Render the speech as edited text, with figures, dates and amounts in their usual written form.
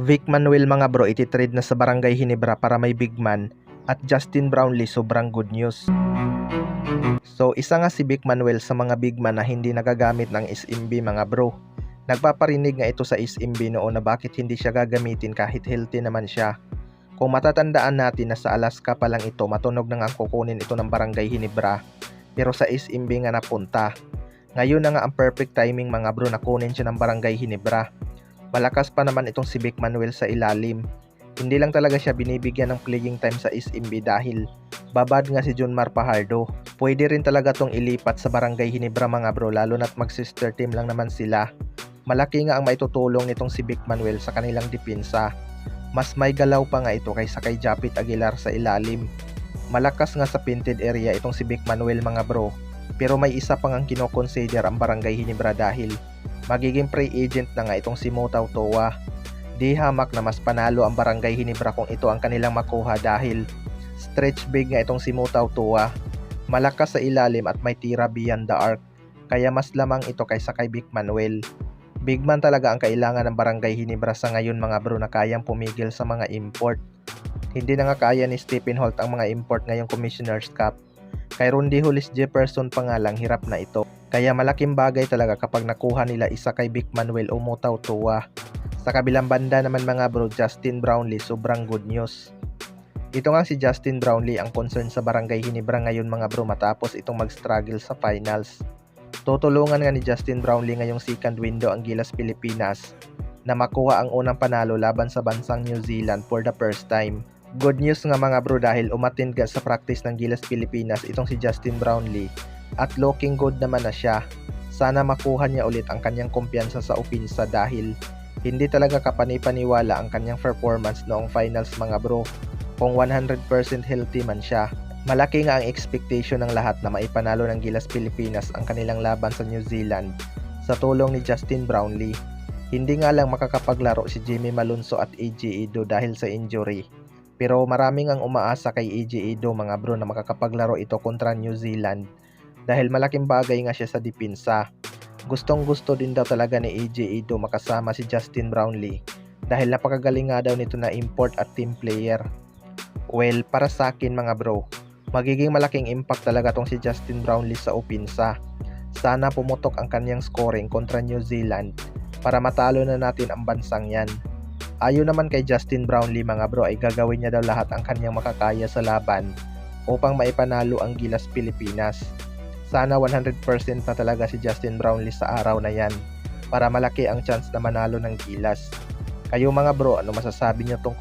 Vic Manuel mga bro ititrade na sa Barangay Ginebra para may big man at Justin Brownlee sobrang good news. So isa nga si Vic Manuel sa mga big man na hindi nagagamit ng SMB mga bro. Nagpaparinig nga ito sa SMB noon na bakit hindi siya gagamitin kahit healthy naman siya. Kung matatandaan natin na sa Alaska pa lang ito matunog na nga kukunin ito ng Barangay Ginebra pero sa SMB nga napunta. Ngayon na nga ang perfect timing mga bro na kunin siya ng Barangay Ginebra. Malakas pa naman itong si Vic Manuel sa ilalim. Hindi lang talaga siya binibigyan ng playing time sa SMB dahil babad nga si Junmar Fajardo. Pwede rin talaga tong ilipat sa Barangay Ginebra mga bro lalo na't mag-sister team lang naman sila. Malaki nga ang maitutulong nitong si Vic Manuel sa kanilang depensa. Mas may galaw pa nga ito kaysa kay Japit Aguilar sa ilalim. Malakas nga sa painted area itong si Vic Manuel mga bro. Pero may isa pang ang kinoconsider ang Barangay Ginebra dahil magiging free agent na nga itong si Motaw Toa. Di hamak na mas panalo ang Barangay Ginebra kung ito ang kanilang makuha dahil stretch big nga itong si Motaw Toa. Malakas sa ilalim at may tira beyond the arc. Kaya mas lamang ito kaysa kay Vic Manuel. Big man talaga ang kailangan ng Barangay Ginebra sa ngayon mga bro na kayang pumigil sa mga import. Hindi na nga kaya ni Stephen Holt ang mga import ngayong Commissioner's Cup. Kay Rudy Hollis Jefferson pa nga lang hirap na ito. Kaya malaking bagay talaga kapag nakuha nila isa kay Vic Manuel o Motaw Toa. Sa kabilang banda naman mga bro, Justin Brownlee sobrang good news. Ito nga si Justin Brownlee ang concern sa Barangay Ginebra ngayon mga bro matapos itong mag-struggle sa finals. Tutulungan nga ni Justin Brownlee ngayong second window ang Gilas Pilipinas na makuha ang unang panalo laban sa bansang New Zealand for the first time. Good news nga mga bro dahil umattend ka sa practice ng Gilas Pilipinas itong si Justin Brownlee at looking good naman na siya. Sana makuha niya ulit ang kanyang kumpiyansa sa opensa dahil hindi talaga kapanipaniwala ang kanyang performance noong finals mga bro. Kung 100% healthy man siya. Malaki nga ang expectation ng lahat na maipanalo ng Gilas Pilipinas ang kanilang laban sa New Zealand sa tulong ni Justin Brownlee. Hindi nga lang makakapaglaro si Jimmy Malonzo at AJ Edo dahil sa injury. Pero maraming ang umaasa kay AJ Edo mga bro na makakapaglaro ito kontra New Zealand dahil malaking bagay nga siya sa depensa. Gustong gusto din daw talaga ni AJ Edo makasama si Justin Brownlee dahil napakagaling nga daw nito na import at team player. Well, para sa akin mga bro, magiging malaking impact talaga tong si Justin Brownlee sa opensa. Sana pumutok ang kanyang scoring kontra New Zealand para matalo na natin ang bansang yan. Ayon naman kay Justin Brownlee mga bro ay gagawin niya daw lahat ang kanyang makakaya sa laban upang maipanalo ang Gilas Pilipinas. Sana 100% na talaga si Justin Brownlee sa araw na yan para malaki ang chance na manalo ng Gilas. Kayo mga bro, ano masasabi niyo tungkol